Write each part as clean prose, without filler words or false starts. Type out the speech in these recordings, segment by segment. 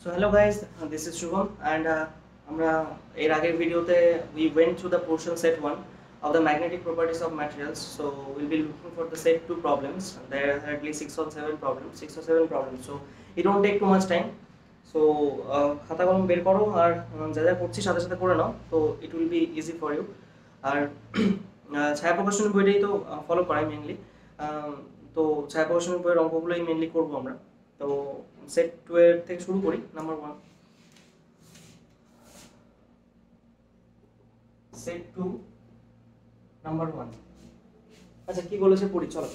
So hello guys, this is Shubham and আমরা এর আগের ভিডিওতে we went through the portion set 1 of the magnetic properties of materials. So we'll be looking for the set 2 problems. There are at least 6 or 7 problems. So it won't take too much time. So খাতা কলম বের করো আর যা যা করছি সাথে সাথে করে নাও, তো it will be easy for you. আর ছায়া প্রকাশনী বইটাই তো ফলো করাই মেইনলি। তো ছায়া প্রকাশনী বইয়ের অঙ্কগুলোই মেইনলি করবো আমরা। তো সেট 2 এর থেকে শুরু করি। Number 1 set 2 number 1। আচ্ছা কি বলেছে পড়ি চলো।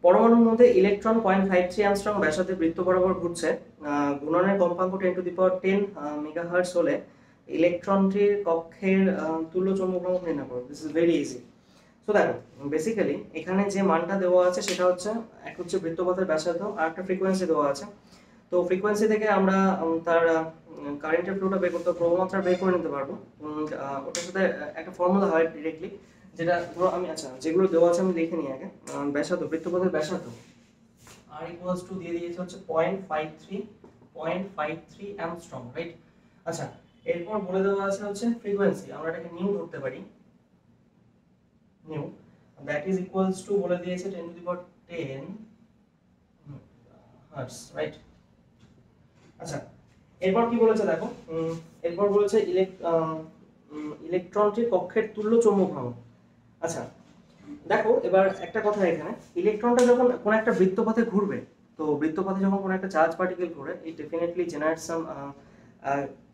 পরমাণুর মধ্যে ইলেকট্রন 0.53 অ্যাংস্ট্রম ব্যাসার্ধে বৃত্ত বরাবর ঘুরছে। ঘূর্ণনের কম্পাঙ্ক 10⁻10 মেগাহার্টজ হলে ইলেকট্রনটির কক্ষের তুল্য চৌম্বক ভ্রামক নির্ণয় করো। This is very easy. So দেখো বেসিক্যালি এখানে যে মানটা দেওয়া আছে সেটা হচ্ছে এক হচ্ছে বৃত্তপথের ব্যাসার্ধ আর একটা ফ্রিকোয়েন্সি দেওয়া আছে। তো ফ্রিকোয়েন্সি থেকে আমরা তার কারেন্টের ফ্লোটা বের করতে প্রবাহমাত্রা বের করে নিতে পারবো। ওটার সাথে একটা ফর্মুলা হয় ডিরেক্টলি, যেটা ধরো আমি যেগুলো দেওয়া আছে আমি লিখে নিই আগে। ব্যাসার্ধ বৃত্তপথের ব্যাসার্ধ আর ইকুয়ালস টু দিয়ে দিয়েছে হচ্ছে 0.53 অ্যাংস্ট্রম, রাইট? আচ্ছা এরপর বলে দেওয়া আছে হচ্ছে ফ্রিকোয়েন্সি, আমরা এটাকে নিউ ধরতে পারি। Knew that is equals to বলে দিয়েছে 10⁻10 হার্টজ, রাইট? আচ্ছা এরপর কি বলেছে দেখো, এরপর বলেছে ইলেকট্রনটির কক্ষের তুল্য চৌম্বক ভ্রামক। আচ্ছা দেখো এবার একটা কথা, এখানে ইলেকট্রনটা যখন কোন একটা বৃত্তপথে ঘুরবে, তো বৃত্তপথে যখন কোন একটা চার্জ পার্টিকেল ঘুরে, ইট ডেফিনেটলি জেনারেট সাম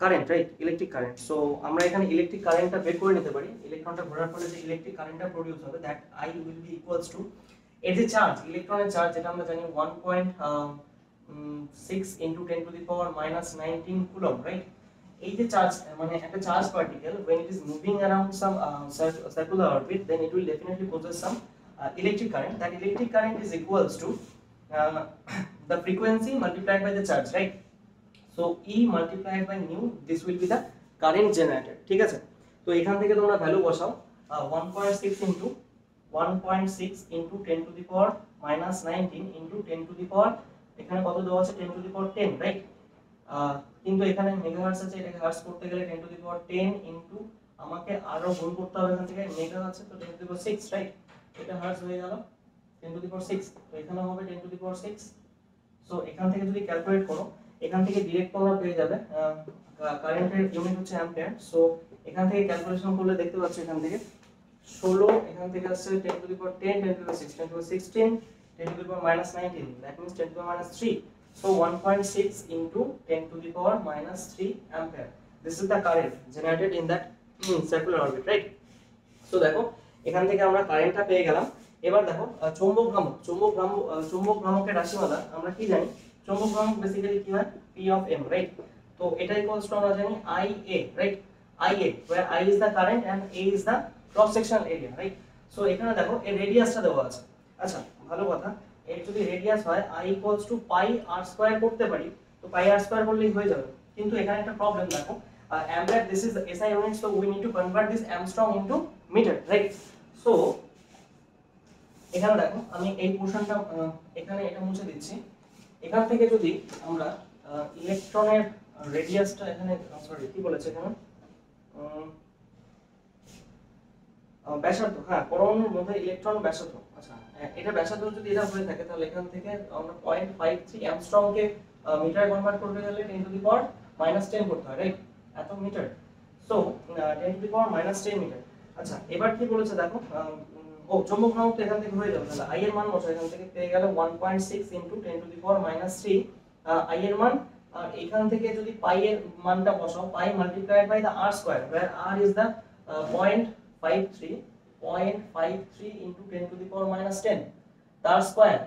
current, right? Electric current. So আমরা এখানে ইলেকট্রিক কারেন্টটা বের করে নিতে পারি। ইলেকট্রনটা ঘোরার ফলে যে ইলেকট্রিক কারেন্টটা প্রডিউস হবে, that I will be equals to এর যে চার্জ, ইলেকট্রনের চার্জ যেটা আমরা জানি 1.6 into 10⁻19 কুলম্ব, রাইট? এই যে চার্জ মানে একটা charge particle when it is moving around some circular orbit, then it will definitely possess some electric current. That electric current is equals to the frequency multiplied by the charge, right? So E multiplied by nu, this will be the current generated, ঠিক আছে? তো এখান থেকে তোমরা value বসাও। 1.6 into 10⁻19 into 10⁻, এখানে কত দেওয়া আছে 10⁻10, রাইট? কিন্তু এখানে মেগাহার্টজ আছে, এটাকে হার্টজ করতে গেলে 10⁻10 ইনটু আমাকে আরো গুণ করতে হবে, এখান থেকে মেগা আছে তো 10⁻6, রাইট? এটা হার্টজ হয়ে গেল 10⁻6, তো এখানে হবে 10⁻6। সো এখান থেকে যদি ক্যালকুলেট করো, এখান থেকে ডিরেক্ট তোমরা পেয়ে যাবে কারেন্টের ইউনিট হচ্ছে অ্যাম্পিয়ার। সো এখান থেকে ক্যালকুলেশন করলে দেখতে পাচ্ছ এখান থেকে 16, এখান থেকে আসছে 10⁻10 10⁻6 10⁻16 10⁻19, that means 10⁻3. So 1.6 into 10⁻³ ampere. This is the current generated in that circular orbit, right? So দেখো এখান থেকে আমরা কারেন্টটা পেয়ে গেলাম। এবার দেখো চৌম্বক ভ্রামকের রাশিমালা আমরা কি জানি? চৌম্বক ভ্রামক বেসিক্যালি কি হয়? P of m, right? তো এটা ইকুয়ালস টু আমরা জানি IA, right? IA where I is the current and A is the cross sectional area, right? So এখানে দেখো এর রেডিয়াসটা দেওয়া আছে। আচ্ছা ভালো কথা, এর যদি রেডিয়াস হয় I equals to pi r square করতে পারি, তো pi r square করলেই হয়ে যাবে। কিন্তু এখানে একটা প্রবলেম দেখো, ampere this is SI unit, so we need to convert this Armstrong into meter, right? So এখানে দেখো আমি এই পোরশনটা এখানে এটা মুছে দিচ্ছি। এখান থেকে যদি আমরা ইলেকট্রনের রেডিয়াসটা এখানে সরি কি বলেছে এখানে ব্যাসার্ধ, হ্যাঁ পরমাণুর মধ্যে ইলেকট্রন ব্যাসার্ধ। আচ্ছা এটা ব্যাসার্ধ যদি এটা হয়ে থাকে, তাহলে এখান থেকে আমরা 0.53 অ্যাংস্ট্রম কে মিটারে কনভার্ট করতে গেলে 10⁻10 করতে হয়, রাইট? এত মিটার। So 10⁻10 metre. আচ্ছা এবার কি বলেছে দেখো, চৌম্বক ভ্রামক তো এখান থেকে হয়ে যাবে, তাহলে I এর মান বসাও। এখান থেকে পেয়ে গেল 1.6 into 10⁻³ I এর মান। আর এখান থেকে যদি পাই এর মানটা বসাও, pi multiplied by the r square, where r is the 0.53 into 10⁻10 তার স্কয়ার।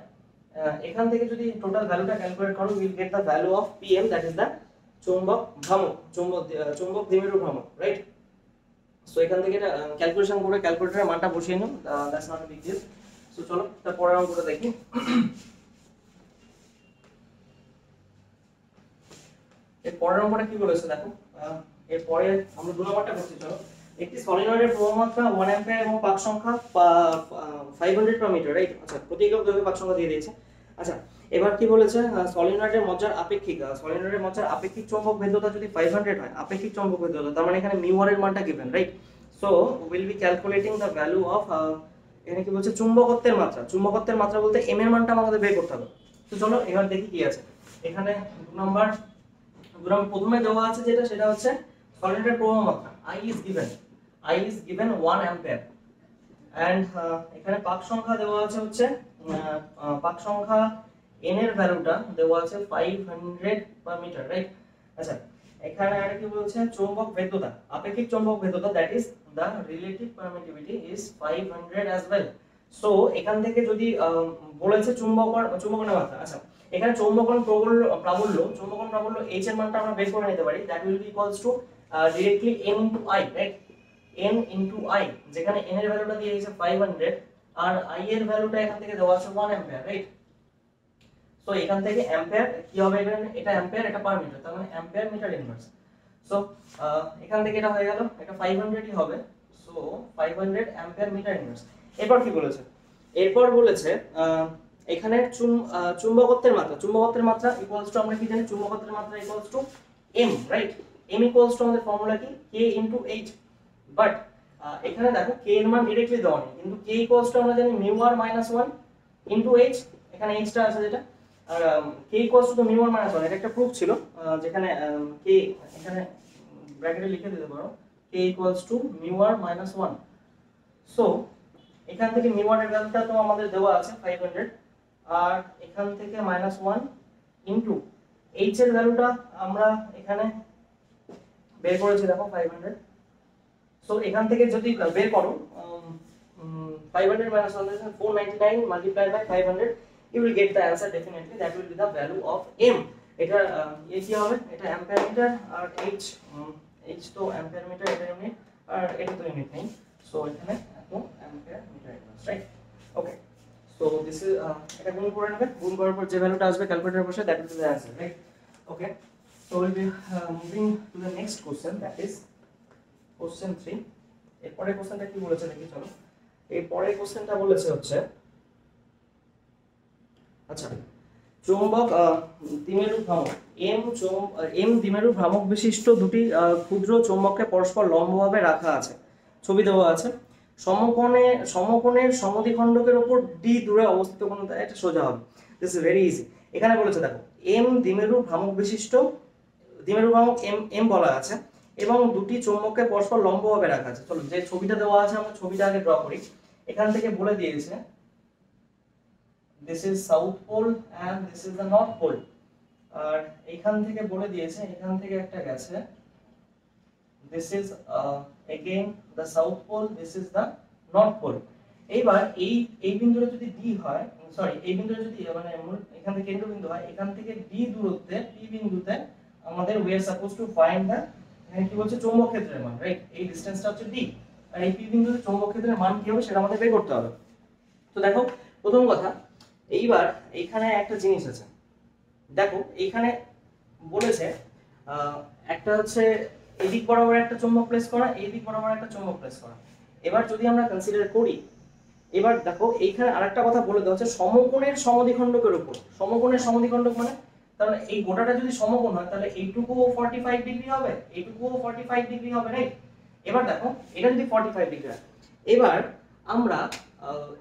এখান থেকে যদি টোটাল ভ্যালুটা ক্যালকুলেট করো, will get the value of pm, that is the চৌম্বক ভ্রামক, চৌম্বক দ্বিমেরু ভ্রামক, রাইট? সো এখান থেকে এটা ক্যালকুলেশন করে ক্যালকুলেটরের মানটা বসিয়ে নাও, that's not a big deal. So চলো তার পরের অঙ্কটা দেখি। এর পরের অঙ্কটা কি বলেছে দেখো, এর পরে আমরা 2 নম্বরটা করছি। চলো একটি সলিনয়েডের প্রবাহমাত্রা 1 অ্যাম্পিয়ার এবং পাক সংখ্যা 500 পার মিটার, রাইট? আচ্ছা প্রতি একক দৈর্ঘ্যে পাক সংখ্যা দিয়ে দিয়েছে। আচ্ছা এবার কি বলেছে, সলিনয়েডের মজ্জার আপেক্ষিক চৌম্বক ভেদ্যতা যদি 500 হয়, আপেক্ষিক চৌম্বক ভেদ্যতা, তার মানে এখানে μ1 এর মানটা given, right? So will be calculating the value of, এখানে কি বলছে, চুম্বকত্বের মাত্রা বলতে m এর মানটা আমাদের বের করতে হবে। তো চলো এবার দেখি কি আছে এখানে। 2 নম্বর প্রথমে দেওয়া আছে যেটা, সেটা হচ্ছে সলিনয়েডের প্রবাহ মাত্রা I is given 1 ampere and এখানে পাক সংখ্যা দেওয়া আছে হচ্ছে, পাক সংখ্যা n এর ভ্যালুটা দেওয়া আছে 500 পার মিটার, রাইট? আচ্ছা, এখানে আর কি বলছে, চৌম্বক ভেদ্যতা, আপেক্ষিক চৌম্বক ভেদ্যতা, that is the relative permittivity is 500 as well. So এখান থেকে যদি বলেছে চুম্বকনের মাত্রা, আচ্ছা এখানে চৌম্বকন প্রাবল্য h এর মানটা আমরা বের করে নিতে পারি, that will be equals to directly n into i, right? n into i, যেখানে n এর ভ্যালুটা দিয়ে দিয়েছে 500 আর i এর ভ্যালুটা এখান থেকে দেওয়া আছে 1 অ্যাম্পিয়ার, রাইট? সো এখান থেকে অ্যাম্পিয়ার কি হবে, এটা অ্যাম্পিয়ার, এটা পার মিটার, তার মানে অ্যাম্পিয়ার মিটার ইনভার্স। সো এখান থেকে এটা হয়ে গেল, এটা 500 ই হবে। So 500 ampere metre inverse. এরপর কি বলেছে, এখানে চুম্বকত্বের মাত্রা ইকুয়ালস টু, আমরা কি জানি, চুম্বকত্বের মাত্রা equals to m, right? m equals to আমাদের ফর্মুলা কি, k ইনটু h। বাট এখানে দেখো k এর মান डायरेक्टली দেওয়া নেই, কিন্তু k ইকুয়ালস টু আমরা জানি μr - 1 ইনটু h, এখানে h টা আছে যেটা, আর k ইকুয়ালস টু μr - 1, এটা একটা প্রুফ ছিল, যেখানে k এখানে ব্র্যাকেটে লিখে দিতে পারো, k equals to μr - 1। So এখান থেকে μr এর ভ্যালুটা তো আমাদের দেওয়া আছে 500, আর এখান থেকে -1 ইনটু h এর ভ্যালুটা আমরা এখানে বের করেছি, দেখো 500। সো এখান থেকে যদি বের করো 500 minus 1 499 multiplied by 500, you will get the answer definitely, that will be the value of m। এটা কি হবে, এটা অ্যাম্পিয়ার মিটার, আর h তো অ্যাম্পিয়ার মিটার, এটা ইউনিট, আর এটা তো ইউনিট নেই, সো এখানে এখন ampere metre inverse, right? Okay, so this is, এটা গুণ করে নেবে, গুণ করার পর যে ভ্যালুটা আসবে ক্যালকুলেটরে বসে, that will be the answer, right? Okay, so will be moving to the next question, that is question 3। এরপরের কোশ্চেনটা কি বলেছে দেখি, চলো। এই পরের কোশ্চেনটা বলেছে হচ্ছে, আচ্ছা, চৌম্বক দ্বিমেরু ভ্রামক m দ্বিমেরু ভ্রামক বিশিষ্ট দুটি ক্ষুদ্র চৌম্বককে পরস্পর লম্বভাবে রাখা আছে, ছবি দেওয়া আছে। সমকোণের সমদ্বিখণ্ডকের উপর d দূরে অবস্থিত কোন, এটা সোজা হবে, দিস ইজ ভেরি ইজি। এখানে বলেছে দেখো m দ্বিমেরু ভ্রামক বিশিষ্ট, দ্বিমেরু ভ্রামক m বলা আছে, এবং দুটি চৌম্বককে পরস্পর লম্বভাবে রাখা আছে। চলো যে ছবিটা দেওয়া আছে আমরা ছবিটা আগে ড্র করি। এখান থেকে বলে দিয়েছে this is south pole and this is the north pole, আর এখান থেকে বলে দিয়েছে এখান থেকে একটা গেছে, this is again the south pole, this is the north pole। এইবার এই বিন্দুটা যদি d হয়, সরি এই বিন্দুটা যদি মানে এখান থেকে কেন্দ্রবিন্দু হয়, এখান থেকে d দূরত্বে p বিন্দুতে আমাদের we are supposed to find the, এখানে কি বলছে, চৌম্বক ক্ষেত্রের মান, রাইট? এই ডিসটেন্সটা হচ্ছে d, আর এই p বিন্দুতে চৌম্বক ক্ষেত্রের মান কি হবে সেটা আমাদের বের করতে হবে। তো দেখো প্রথম কথা, এইবার এইখানে একটা জিনিস আছে, দেখো এইখানে বলেছে একটা হচ্ছে এদিক বরাবর একটা চৌম্বক প্লেস করা, এই দিক বরাবর একটা চৌম্বক প্লেস করা। এবার যদি আমরা কনসিডার করি, এবার দেখো এইখানে আরেকটা কথা বলে দেওয়া হচ্ছে সমকোণের সমদ্বিখণ্ডকের উপর। সমকোণের সমদ্বিখণ্ডক মানে, তাহলে এই গোটাটা যদি সমকোণ হয় তাহলে এইটুকুও 45 ডিগ্রি হবে, এইটুকুও 45 ডিগ্রি হবে, রাইট? এবার দেখো এটা যদি 45 ডিগ্রি হয়, এবার আমরা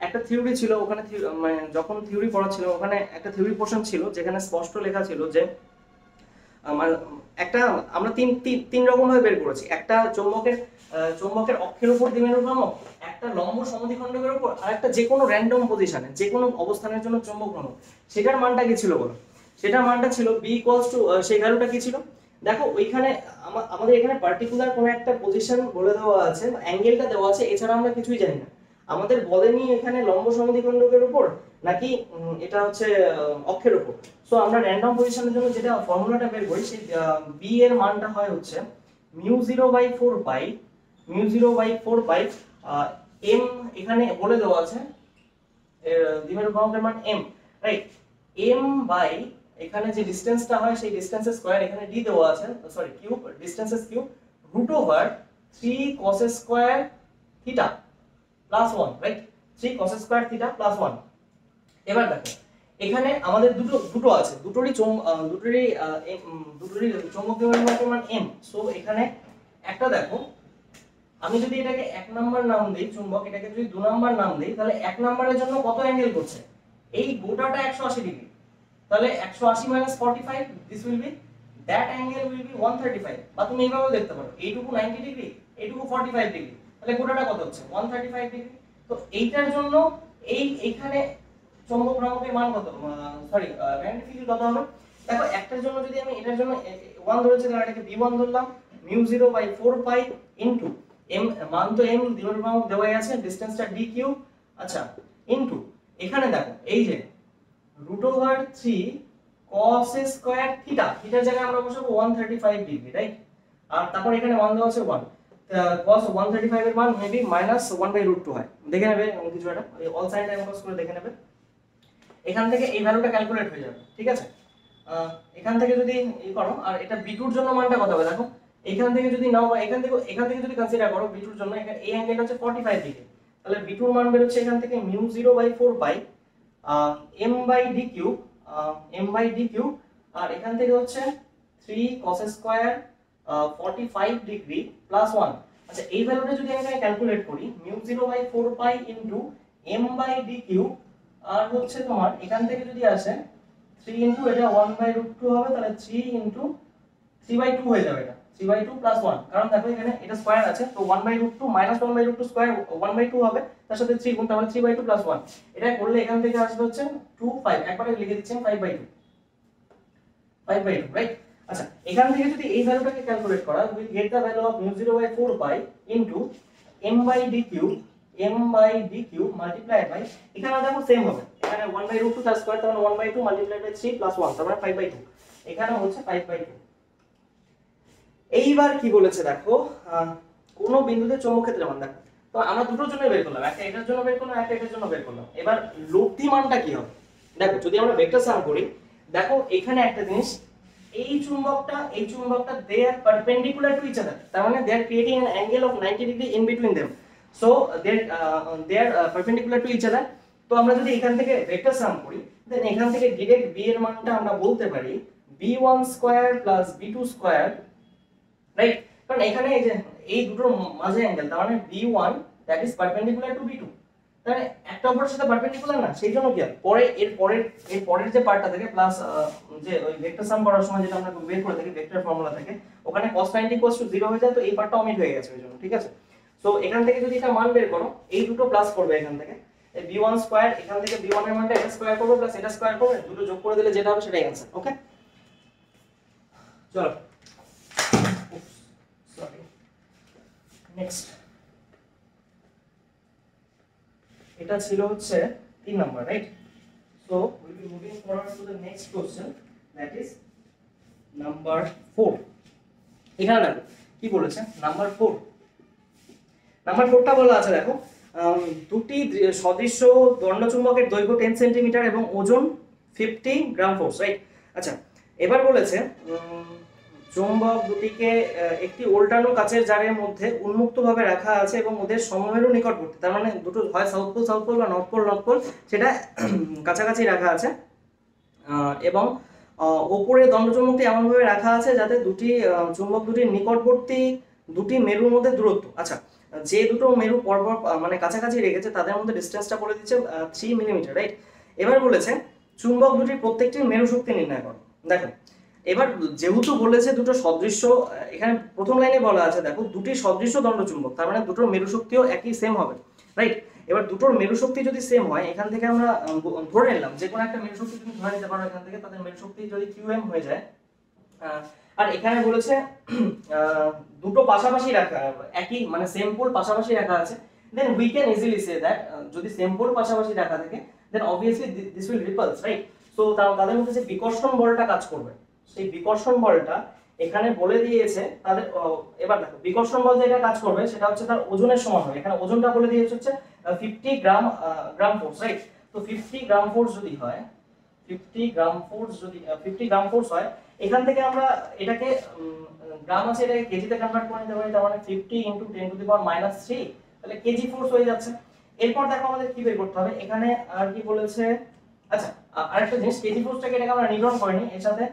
একটা থিওরি ছিল ওখানে, মানে যখন থিওরি পড়াচ্ছিল ওখানে একটা থিওরি পোরশন ছিল যেখানে স্পষ্ট লেখা ছিল যে একটা আমরা তিন রকম ভাবে বের করেছি, একটা চৌম্বকের অক্ষের উপর দ্বিমেরু ভ্রামক, একটা লম্ব সমদ্বিখণ্ডকের উপর, আর একটা যে কোনো র্যান্ডম পজিশনে যে কোনো অবস্থানের জন্য চৌম্বক ভ্রামক। সেটার মানটা কি ছিল বলো? সেটার মানটা ছিল b ইকুয়ালস টু, সেই ভ্যালুটা কি ছিল দেখো, ওইখানে আমাদের এখানে পার্টিকুলার কোনো একটা পজিশন বলে দেওয়া আছে, অ্যাঙ্গেলটা দেওয়া আছে, এছাড়া আমরা কিছুই জানি না। আমাদের বলেনি এখানে লম্ব সমদ্বিখণ্ডকের উপর নাকি এটা হচ্ছে অক্ষের উপর। সো আমরা র্যান্ডম পজিশনের জন্য যেটা ফর্মুলাটা বের করি, সেই b এর মানটা হয় হচ্ছে μ0/4 পাই m, এখানে বলে দেওয়া আছে দ্বিমেরু ভ্রামকের মান m, রাইট? m বাই এখানে যে ডিসটেন্সটা হয় সেই ডিসটেন্সের স্কয়ার, এখানে d দেওয়া আছে, সরি কিউব, ডিসটেন্সের cube, √3 cos square theta plus 1, right? 3 cos square theta plus 1। এবার দেখো এখানে আমাদের দুটো আছে, দুটোরই চৌম্বকীয় পরিমাণ m। সো এখানে একটা দেখো, আমি যদি এটাকে 1 নাম্বার নাম দেই চুম্বক, এটাকে যদি 2 নাম্বার নাম দেই, তাহলে 1 নাম্বারের জন্য কত অ্যাঙ্গেল করছে? এই গোটাটা 180 ডিগ্রি। তাহলে 180 - 45, this will be, that angle will be 135। বা তুমি এইভাবেও দেখতে পারো, এইটুকু 90 ডিগ্রি, এইটুকু 45 ডিগ্রি, তাহলে গোটাটা কত হচ্ছে? 135 ডিগ্রি। তো এইটার জন্য এইখানে চৌম্বক ভ্রামকের মান কত, সরি ম্যাগনেটিক ফিল্ড কত হবে? দেখো একটার জন্য যদি আমি এটার জন্য 1 ধরেছি, তাহলে এটাকে v1 ধরলাম, μ0/4 পাই ইনটু m, মান তো m দ্বিমেরু ভ্রামক দেওয়াই আছে, ডিসটেন্সটা d কিউব। আচ্ছা, ইনটু এখানে দেখো এই যে √3 cos স্কয়ার থিটা, থিটার জায়গায় আমরা বসাবো 135 ডিগ্রি, রাইট? আর তারপর এখানে মান দেওয়া আছে 1, cos 135 এর মান মেবি -1/√2 হয়, দেখে নেবে কিছু একটা অল সাইন টাইম কস করে দেখে নেবে। এখান থেকে এই ভ্যালুটা ক্যালকুলেট হয়ে যাবে, ঠিক আছে? এখান থেকে যদি এই করো, আর এটা b2 এর জন্য মানটা কত হবে দেখো, এখান থেকে যদি নাও বা এখান থেকে যদি কনসিডার করো b2 এর জন্য, এখানে এই অ্যাঙ্গেলটা হচ্ছে 45 ডিগ্রি, তাহলে b2 এর মান বের হচ্ছে এখান থেকে μ0/4 পাই m/d3, আর এখান থেকে হচ্ছে 3 cos স্কয়ার 45 ডিগ্রি প্লাস 1। আচ্ছা, এই ভ্যালুটা যদি আমি এখানে ক্যালকুলেট করি, μ0/4 পাই ইনটু m/d3, আর হচ্ছে তোমার এখান থেকে যদি আসে 3 ইনটু এটা 1/√2 হবে, তাহলে 3 ইনটু 3/2 হয়ে যাবে, এটা 3/2 প্লাস 1, কারণ দেখো এখানে এটা স্কয়ার আছে, তো 1/√2 1/√2 স্কয়ার 1/2 হবে, তার সাথে 3 গুণ, তাহলে 3/2 প্লাস 1। এটা করলে এখান থেকে আসবে হচ্ছে 2 5, একবারে লিখে দিচ্ছি 5/2, রাইট? আচ্ছা, এখান থেকে যদি এই ভ্যালুটাকে ক্যালকুলেট করা, we get the value of μ0/4 pi into m/d3 multiplied by, এখানে দেখো সেম হবে, এখানে 1/√2 তার স্কয়ার, তার মানে 1/2 মাল্টিপ্লাইড বাই 3 প্লাস 1, তার মানে 5/2, এখানে হচ্ছে 5/2। এইবার কি বলেছে দেখো, কোন বিন্দুতে চৌম্বক ক্ষেত্রের মান দেখো, তো আমরা দুটোর জন্য বের করলাম, একটা এটার জন্য বের করলাম, একটা এটার জন্য বের করলাম। এবার লব্ধি মানটা কি হবে দেখো, যদি আমরা ভেক্টর সাম করি, দেখো এখানে একটা জিনিস, এই চুম্বকটা they are perpendicular to each other, তার মানে they are creating an angle of 90 degree in between them, so they are perpendicular to each other. তো আমরা যদি এখান থেকে ভেক্টর সাম করি, দেন এখান থেকে ডাইরেক্ট b এর মানটা আমরা বলতে পারি b1 square plus b2 square, right? কারণ এখানে এই যে এই দুটোর মাঝে অ্যাঙ্গেল, তার মানে b1 that is perpendicular to b2, তাহলে একটা অপরের সাথে পারপেন্ডিকুলার না, সেই জন্য কি হয় পরে এর পরের যে পার্টটা থাকে প্লাস যে ওই ভেক্টর সাম করার সময় যেটা আমরা বের করে থাকি ভেক্টর ফর্মুলা থেকে, ওখানে cos 90 0 হয়ে যায়, তো এই পার্টটা অমিট হয়ে গেছে ওই জন্য, ঠিক আছে? সো এখান থেকে যদি এটা মান বের করো, এই দুটো প্লাস করবে এখান থেকে, এই b1 স্কয়ার, এখান থেকে b1 এর মানটা এটা স্কয়ার করবে প্লাস এটা স্কয়ার করবে, দুটো যোগ করে দিলে যেটা হবে সেটাই आंसर। ওকে, চলো সরি, নেক্সট, এটা ছিল হচ্ছে 3 number, right? So will be moving forward to the next question, that is number 4। এখানে দেখো কি বলেছে, নাম্বার 4টা বলা আছে দেখো, দুটি সদৃশ্য দণ্ডচুম্বকের দৈর্ঘ্য 10 সেন্টিমিটার এবং ওজন 50 গ্রাম ফোর্স, রাইট? আচ্ছা, এবার বলেছে চুম্বক দুটিকে একটি উল্টানো কাচের জারের মধ্যে উন্মুক্তভাবে রাখা আছে এবং ওদের সমমেরু নিকটবর্তী, তার মানে দুটো হয় সাউথ পোল বা নর্থ পোল, সেটা কাছাকাছি রাখা আছে, এবং উপরে দণ্ডচুম্বকটি এমনভাবে রাখা আছে যাতে চুম্বক দুটির নিকটবর্তী দুটি মেরুর মধ্যে দূরত্ব, আচ্ছা যে দুটো মেরু পরপর মানে কাছাকাছি রেখেছে তাদের মধ্যে ডিসটেন্সটা বলে দিচ্ছে 3 মিলিমিটার, রাইট? এবার বলেছে চুম্বক দুটির প্রত্যেকটির মেরু শক্তি নির্ণয় করো। দেখো এবার যেহেতু বলেছে দুটো সদৃশ্য, এখানে প্রথম লাইনে বলা আছে দেখো দুটি সদৃশ্য দণ্ডচুম্বক, তার মানে দুটোর মেরু শক্তিও একই সেম হবে, রাইট? এবার দুটোর মেরু শক্তি যদি সেম হয়, এখান থেকে আমরা ধরে নিলাম যে কোনো একটা মেরু শক্তি তুমি ধরে নিতে পারো, এখান থেকে তাদের মেরু শক্তি যদি qm হয়ে যায়, আর এখানে বলেছে দুটো পাশাপাশি রাখা, একই মানে সেম পোল পাশাপাশি রাখা আছে, then we can easily say that যদি সেম পোল পাশাপাশি রাখা থাকে then obviously this will repulse, right? So তাদের মধ্যে যে বিকর্ষণ বলটা কাজ করবে, সেই বিকর্ষণ বলটা এখানে বলে দিয়েছে তাদের। এবার দেখো বিকর্ষণ বল যেটা কাজ করবে সেটা হচ্ছে তার ওজনের সমান হবে, এখানে ওজনটা বলে দিয়েছে হচ্ছে 50 গ্রাম ফোর্স, রাইট? তো 50 গ্রাম ফোর্স যদি হয়, 50 গ্রাম ফোর্স হয়, এখান থেকে আমরা এটাকে গ্রাম আছে এটাকে কেজিতে কনভার্ট করে নিতে পারি, তার মানে 50 × 10⁻³ তাহলে কেজি ফোর্স হয়ে যাচ্ছে। এরপর দেখো আমাদের কি বের করতে হবে, এখানে আর কি বলেছে আচ্ছা, আরেকটা জিনিস, কেজি ফোর্সটাকে এটাকে আমরা নিউটন করিনি, এর সাথে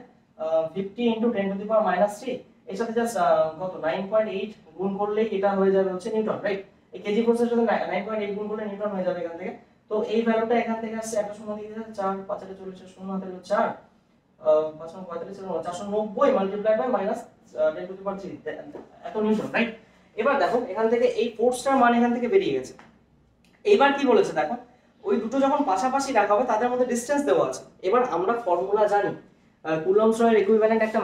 50 × 10⁻³ এর সাথে জাস্ট কত 9.8 গুণ করলেই এটা হয়ে যাবে হচ্ছে নিউটন, রাইট? এই কেজি ফোর্সের সাথে 9.8 গুণ করলে নিউটন হয়ে যাবে এখান থেকে। তো এই ভ্যালুটা এখান থেকে আসছে, একটা শূন্য দিয়ে দিলে 4 5 এর 40 শূন্য হাতে 4 5 45 490 মাল্টিপ্লাইড বাই মাইনাস 10⁻³ এত নিউটন, রাইট? এবার দেখো এখান থেকে এই ফোর্সটার মান এখান থেকে বেরিয়ে গেছে। এবার কি বলেছে দেখো, ওই দুটো যখন পাশাপাশি রাখা হবে তাদের মধ্যে ডিসটেন্স দেওয়া আছে। এবার আমরা ফর্মুলা জানি, কুলম্বস লয়ের ইকুইভ্যালেন্ট একটা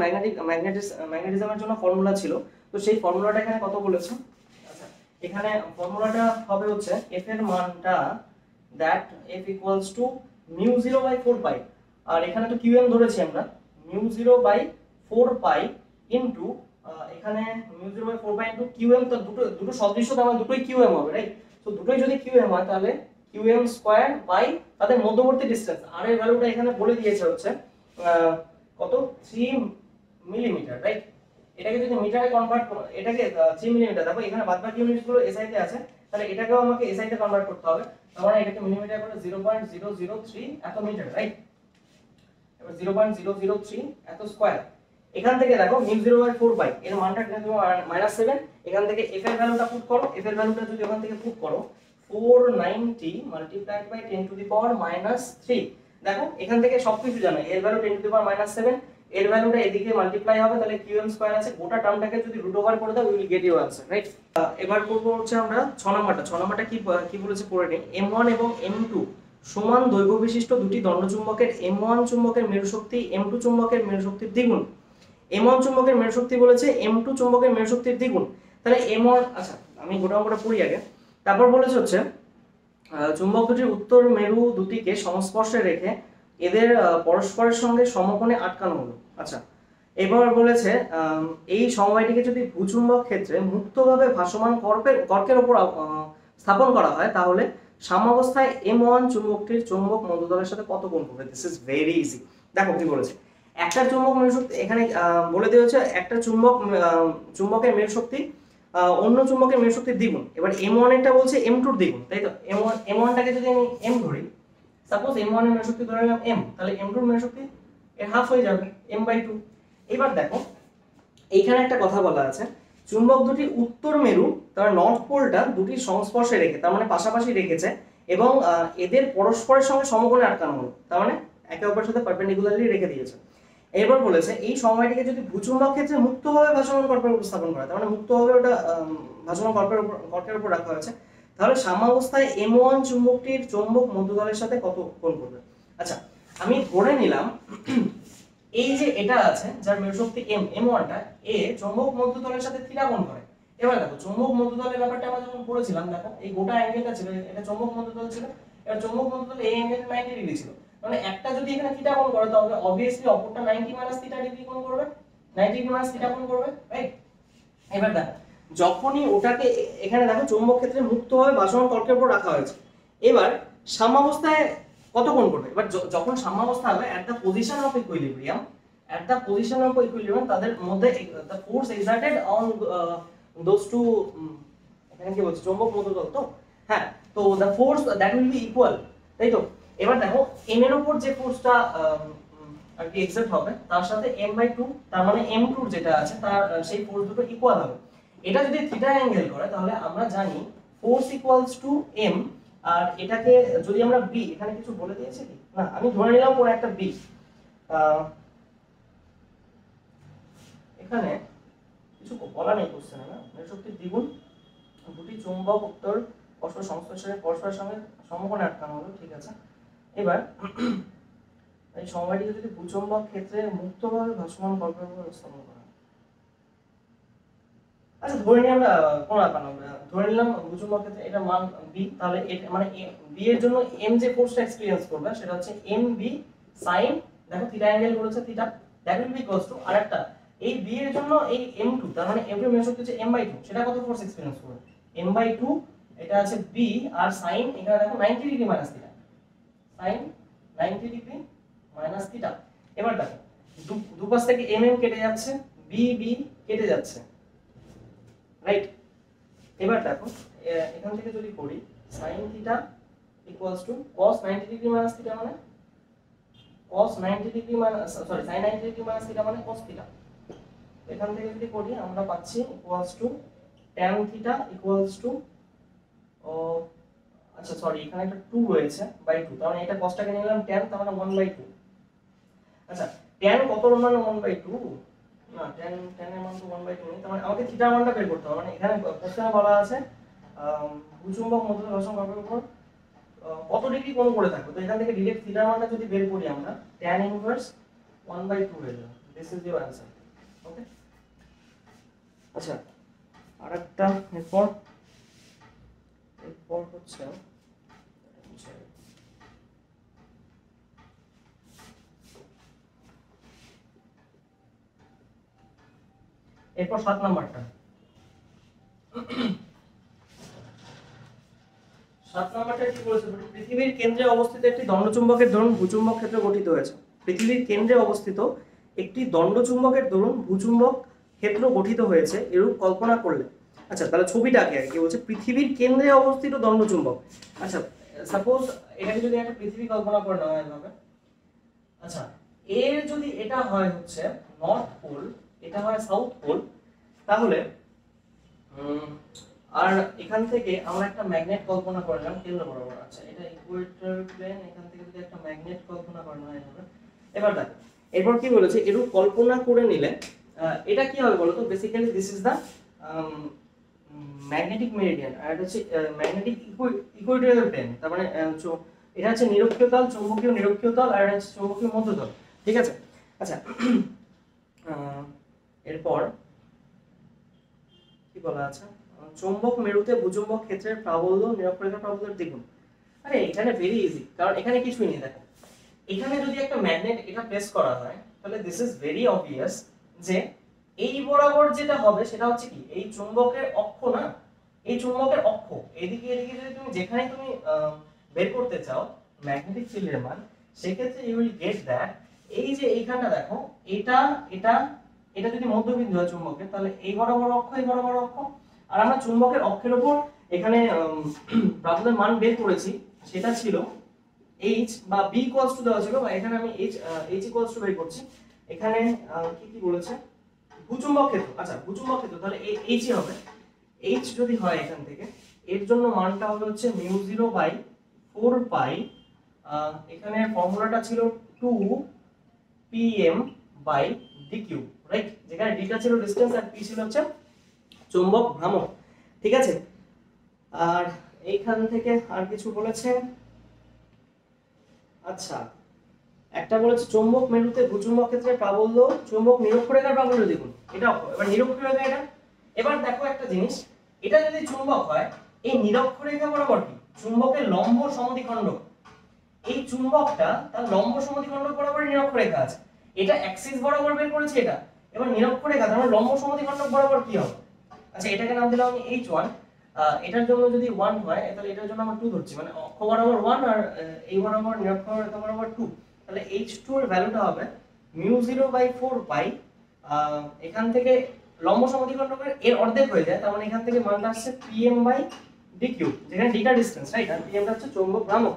ম্যাগনেটিজমের জন্য ফর্মুলা ছিল, তো সেই ফর্মুলাটা এখানে কত বলেছে? আচ্ছা, এখানে ফর্মুলাটা হবে হচ্ছে f এর মানটা দ্যাট f ইকুয়ালস টু μ0/4 পাই, আর এখানে তো qm ধরেছি আমরা, μ0/4 পাই ইনটু এখানে μ0/4 পাই ইনটু qm, তো দুটো সদৃশ্য তো আমার দুটোই qm হবে, রাইট? তো দুটোই যদি qm হয় তাহলে qm স্কয়ার বাই তাদের মধ্যবর্তী ডিসটেন্স, আর এর ভ্যালুটা এখানে বলে দিয়েছে হচ্ছে কত 3 মিলিমিটার, রাইট? এটাকে যদি মিটারে কনভার্ট করো, এটাকে 3 মিলিমিটার, দেখো এখানে বাদবাকি ইউনিটগুলো এসআই তে আছে, তাহলে এটাকেও আমাকে এসআই তে কনভার্ট করতে হবে, তার মানে এটাকে মিলিমিটার করে 0.003 এত মিটার, রাইট? এবার 0.003 এত স্কয়ার। এখান থেকে দেখো μ0/4 পাই এর মানটা কিন্তু -7, এখান থেকে f এর ভ্যালুটা পুট করো, f এর ভ্যালুটা যদি ওখান থেকে পুট করো 490 মাল্টিপ্লাইড বাই 10⁻³ দেখো এখান থেকে সবকিছু জানো, এর ভ্যালু 10⁻⁷, এর ভ্যালুটা এদিকে মাল্টিপ্লাই হবে, তাহলে qm স্কয়ার আছে, গোটা টার্মটাকে যদি রুট ওভার করে দাও we will get your answer, right? এবার করব হচ্ছে আমরা 6 নাম্বারটা কি বলেছে পড়ে নেই। m1 এবং m2 সমান দৈর্ঘ্য বিশিষ্ট দুটি দণ্ডচুম্বকের m1 চুম্বকের মেরুশক্তি m2 চুম্বকের মেরুশক্তির দ্বিগুণ। m1 চুম্বকের মেরুশক্তি বলেছে m2 চুম্বকের মেরুশক্তির দ্বিগুণ, তাহলে m1, আচ্ছা আমি গোটা অঙ্কটা পড়ি আগে, তারপর বলেছে হচ্ছে চুম্বক দুটির উত্তর মেরু দুটিকে সংস্পর্শে রেখে এদের পরস্পরের সঙ্গে সমকোণে আটকানো হলো। আচ্ছা, এবার বলেছে এই সমবায়টিকে যদি ভূচুম্বক ক্ষেত্রে মুক্তভাবে ভাসমান কর্কের উপর স্থাপন করা হয় তাহলে সাম্যাবস্থায় m1 চুম্বকটির চৌম্বক মধ্যতলের সাথে কত কোণ করবে? This is very easy. দেখো কি বলেছে, একটা চুম্বক মেরুশক্তি এখানে বলে দেওয়া হচ্ছে, একটা চুম্বকের মেরুশক্তি অন্য চুম্বকের মেরুশক্তির দ্বিগুণ। এবার m1 এরটা বলছে m2 এর দ্বিগুণ, তাই তো? m1 টাকে যদি আমি m ধরি, সাপোজ m1 এর মেরুশক্তি ধরে নিলাম m, তাহলে m2 এর মেরুশক্তি এর হাফ হয়ে যাবে m/2। এবার দেখো এইখানে একটা কথা বলা আছে, চুম্বক দুটি উত্তর মেরু, তার নর্থ পোলটা দুটির সংস্পর্শে রেখে, তার মানে পাশাপাশি রেখেছে, এবং এদের পরস্পরের সঙ্গে সমকোণে আটকানো হলো, তার মানে একে অপরের সাথে পারপেন্ডিকুলারলি রেখে দিয়েছে। এরপর বলেছে এই সময়টিকে যদি ভূচুম্বক ক্ষেত্রে মুক্তভাবে ভাসমান কর্পের উপর স্থাপন করা, তার মানে মুক্তভাবে ওটা ভাসমান কর্পের উপর রাখা হয়েছে, তাহলে সাম্যাবস্থায় m1 চুম্বকটির চৌম্বক মধ্যতলের সাথে কত কোণ করবে? আচ্ছা, আমি ধরে নিলাম এই যে এটা আছে যার মেরুশক্তি m1টা এ চৌম্বক মধ্যতলের সাথে থিটা কোণ করে। এবার দেখো চৌম্বক মধ্যতলের ব্যাপারটা আমরা যখন পড়েছিলাম, দেখো এই গোটা অ্যাঙ্গেলটা ছিল, এটা চৌম্বক মধ্যতল ছিল, এবার চৌম্বক মধ্যতলে এই অ্যাঙ্গেল 90 ডিগ্রি ছিল, মানে একটা যদি এখানে থিটা কোণ করে তাহলে অবভিয়াসলি অপরটা 90 - থিটা ডিগ্রি কোণ করবে, 90 ডিগ্রি - থিটা কোণ করবে, রাইট? এবার দেখো যখনই ওটাকে এখানে দেখো চৌম্বক ক্ষেত্রে মুক্তভাবে ভাসমান কর্কের উপর রাখা হয়েছে, এবার সাম্যাবস্থায় কত কোণ করবে? এবার যখন সাম্যাবস্থা হবে at the position of equilibrium, তাদের মধ্যে the force exerted on those two, এখানে কি বলছে চৌম্বক মধ্যতল, তো হ্যাঁ, তো the force that will be equal, তাই তো? এবার দেখো m এর উপর যে ফোর্সটা আর কি এক্সার্ট হবে তার সাথে m/2, তার মানে m2 যেটা আছে তার সেই ফোর্স দুটো ইকুয়াল হবে। এটা যদি থিটা অ্যাঙ্গেল করে তাহলে আমরা জানি ফোর্স ইকুয়ালস টু m, আর এটাকে যদি আমরা b, এখানে কিছু বলে দিয়েছে কি না, আমি ধরে নিলাম কোন একটা b, এখানে কিছু বলা নেই কোশ্চেনে, না মেরুশক্তির দ্বিগুণ, দুটি চৌম্বক উত্তর পরস্পর পরস্পরের সঙ্গে সমকোণে আটকানো হলো, ঠিক আছে? এবার এই সময়টিকে যদি ভূচৌম্বক ক্ষেত্রে মুক্তভাবে ভাসমান কর্পের উপর স্থাপন করা, আচ্ছা ধরে নিলাম আমরা কোন ব্যাপার না, ধরে নিলাম ভূচৌম্বক ক্ষেত্রে এটা মান b, তাহলে এটা মানে b এর জন্য m যে ফোর্সটা এক্সপেরিয়েন্স করবে সেটা হচ্ছে mb sin, দেখো থিটা অ্যাঙ্গেল করেছে theta, that will be equals to আরেকটা এই b এর জন্য এই m2, তার মানে m2 এর মেরুশক্তি হচ্ছে m/2, সেটা কত ফোর্স এক্সপেরিয়েন্স করবে? m/2, এটা আছে b, আর sin এখানে দেখো 90 degree minus theta, sin 90 degree minus theta. এবার দেখো দুপাশ থেকে mm কেটে যাচ্ছে, b কেটে যাচ্ছে, রাইট? এবার দেখো এখান থেকে যদি করি sin theta equals to cos 90 degree minus theta, মানে cos 90 degree minus sorry sin 90 degree minus theta মানে cos থিটা। এখান থেকে যদি করি আমরা পাচ্ছি equals to tan theta equals to আচ্ছা সরি এখানে একটা 2 রয়েছে বাই 2, তার মানে এটা cosটাকে নিলাম tan, তার মানে 1/2। আচ্ছা tan কত মানে 1/2 না, tan এর মান তো 1/2 নেই, তার মানে আমাকে থিটার মানটা বের করতে হবে। মানে এখানে কোশ্চেনে বলা আছে ভূচুম্বক মধ্যে ঘর্ষণ কাপের উপর কত ডিগ্রি কোণ করে থাকবে, তো এখান থেকে ডিরেক্ট থিটার মানটা যদি বের করি আমরা tan ইনভার্স 1/2 হয়ে যাবে। This is your answer. Okay, আচ্ছা আরেকটা এরপর হচ্ছে এরপর 7 নাম্বারটা। 7 নাম্বারটা কি বলেছে, পৃথিবীর কেন্দ্রে অবস্থিত একটি দণ্ডচুম্বকের দরুন ভূচুম্বক ক্ষেত্র গঠিত হয়েছে। পৃথিবীর কেন্দ্রে অবস্থিত একটি দণ্ডচুম্বকের দরুন ভূচুম্বক ক্ষেত্র গঠিত হয়েছে এরূপ কল্পনা করলে। আচ্ছা তাহলে ছবিটাকে আর কি বলছে, পৃথিবীর কেন্দ্রে অবস্থিত দণ্ডচুম্বক। আচ্ছা সাপোজ এটাকে যদি একটা পৃথিবী কল্পনা করে নেওয়া হয় এভাবে, আচ্ছা এর যদি এটা হয় হচ্ছে নর্থ পোল, এটা হয় সাউথ পোল, তাহলে আর এখান থেকে আমরা একটা ম্যাগনেট কল্পনা করলাম কেন্দ্র বরাবর। আচ্ছা এটা ইকুয়েটর প্লেন, এখান থেকে যদি একটা ম্যাগনেট কল্পনা করা হয় এভাবে। এবার দেখো এরপর কি বলেছে, এরূপ কল্পনা করে নিলে এটা কি হবে বলো তো, basically this is the magnetic meridian, আর এটা হচ্ছে ম্যাগনেটিক ইকুয়েটরিয়াল প্লেন। তার মানে এটা হচ্ছে নিরক্ষীয় তল, চৌম্বকীয় নিরক্ষীয় তল, আর এটা হচ্ছে চৌম্বকীয় মধ্যতল। ঠিক আছে, আচ্ছা এরপর কি বলা আছে, চৌম্বক মেরুতে ভূচুম্বক ক্ষেত্রের প্রাবল্য নিরক্ষরেখার প্রাবল্যের দ্বিগুণ। আরে এখানে ভেরি ইজি, কারণ এখানে কিছুই নেই। দেখো এখানে যদি একটা ম্যাগনেট এটা প্লেস করা হয় তাহলে দিস ইজ ভেরি অবভিয়াস যে এই বরাবর যেটা হবে সেটা হচ্ছে কি, এই চুম্বকের অক্ষ না, এই চুম্বকের অক্ষ এদিকে এদিকে যদি তুমি যেখানে তুমি বের করতে চাও ম্যাগনেটিক ফিল্ডের মান, সেক্ষেত্রে ইউ উইল গেট দ্যাট এই যে এইখানটা দেখো এটা এটা এটা যদি মধ্যবিন্দু হয় চুম্বকের, তাহলে এই বরাবর অক্ষ এই বরাবর অক্ষ, আর আমরা চুম্বকের অক্ষের উপর এখানে প্রাবল্যের মান বের করেছি, সেটা ছিল h বা b ইকুয়ালস টু দেওয়া ছিল, বা এখানে আমি h ইকুয়ালস টু বের করছি। এখানে কি বলেছে, ভূচুম্বক ক্ষেত্র। আচ্ছা ভূচুম্বক ক্ষেত্র তাহলে h ই হবে। h যদি হয় এখান থেকে, এর জন্য মানটা হবে হচ্ছে μ0/4 পাই, এখানে ফর্মুলাটা ছিল 2pm/dq, রাইট, যেখানে d টা ছিল ডিসটেন্স আর p ছিল হচ্ছে চৌম্বক ভ্রামক। ঠিক আছে, আর এইখান থেকে আর কিছু বলেছে। আচ্ছা একটা বলেছে চৌম্বক মেরুতে ভূচুম্বক ক্ষেত্রে প্রাবল্য চৌম্বক নিরক্ষরেখার প্রাবল্য দেখুন, এটা এবার নিরক্ষরেখা এটা। এবার দেখো একটা জিনিস, এটা যদি চুম্বক হয় এই নিরক্ষরেখা বরাবর কি চুম্বকের লম্ব সমদ্বিখণ্ডক, এই চুম্বকটা তার লম্ব সমদ্বিখণ্ডক বরাবর নিরক্ষরেখা আছে, এটা অ্যাক্সিস বরাবর বের করেছে এটা। এবার নিরক্ষরেখা তার মানে লম্ব সমদ্বিখণ্ডক বরাবর কি হবে, আচ্ছা এটাকে নাম দিলাম আমি h1, এটার জন্য যদি 1 হয় তাহলে এটার জন্য আমরা 2 ধরছি, মানে অক্ষ বরাবর 1 আর এই বরাবর নিরক্ষরেখা বরাবর 2, তাহলে h2 এর ভ্যালুটা হবে μ0/4 পাই, এখান থেকে লম্ব সমদ্বিখণ্ডকের এর অর্ধেক হয়ে যায়, তার মানে এখান থেকে মানটা আসছে pm/dq, যেখানে d টা ডিসটেন্স, রাইট, আর pm টা হচ্ছে চৌম্বক ভ্রামক।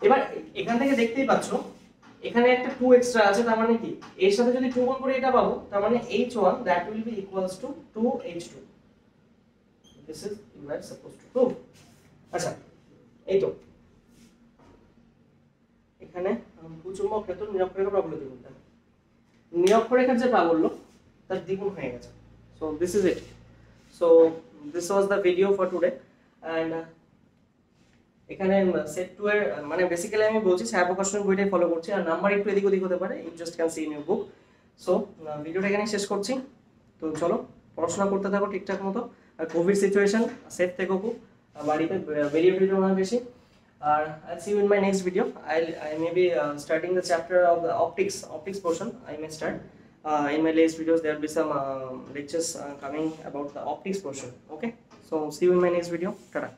এবার এখান থেকে দেখতেই পাচ্ছো এখানে একটা 2 এক্সট্রা আছে, তার মানে কি এর সাথে যদি 2 গুণ করে এটা পাবো, তার মানে h1 that will be equals to 2h2, this is you are supposed to prove। আচ্ছা এই তো এখানে ভূচুম্বক ক্ষেত্র নিরক্ষরেখার প্রাবল্য দ্বিগুণ, নিরক্ষরেখার যে প্রাবল্য তার দ্বিগুণ হয়ে গেছে। so this is it, so this was the video for today, and এখানে সেট 2 এর মানে বেসিক্যালি আমি বলছি ছায়া প্রকাশনের বইটাই ফলো করছি, আর নাম্বার একটু এদিক ওদিক হতে পারে, you just can see in your book. So ভিডিওটা এখানে শেষ করছি, তো চলো পড়াশোনা করতে থাকো ঠিকঠাক মতো, আর কোভিড সিচুয়েশন সেফ থেকো খুব, বাড়িতে বেরিয়ে বেরিয়ে না বেশি, আর I see you in my next video. I may be starting the chapter of the optics portion. I may start in my latest videos. There will be some lectures coming about the optics portion. Okay, so see you in my next video. Tata.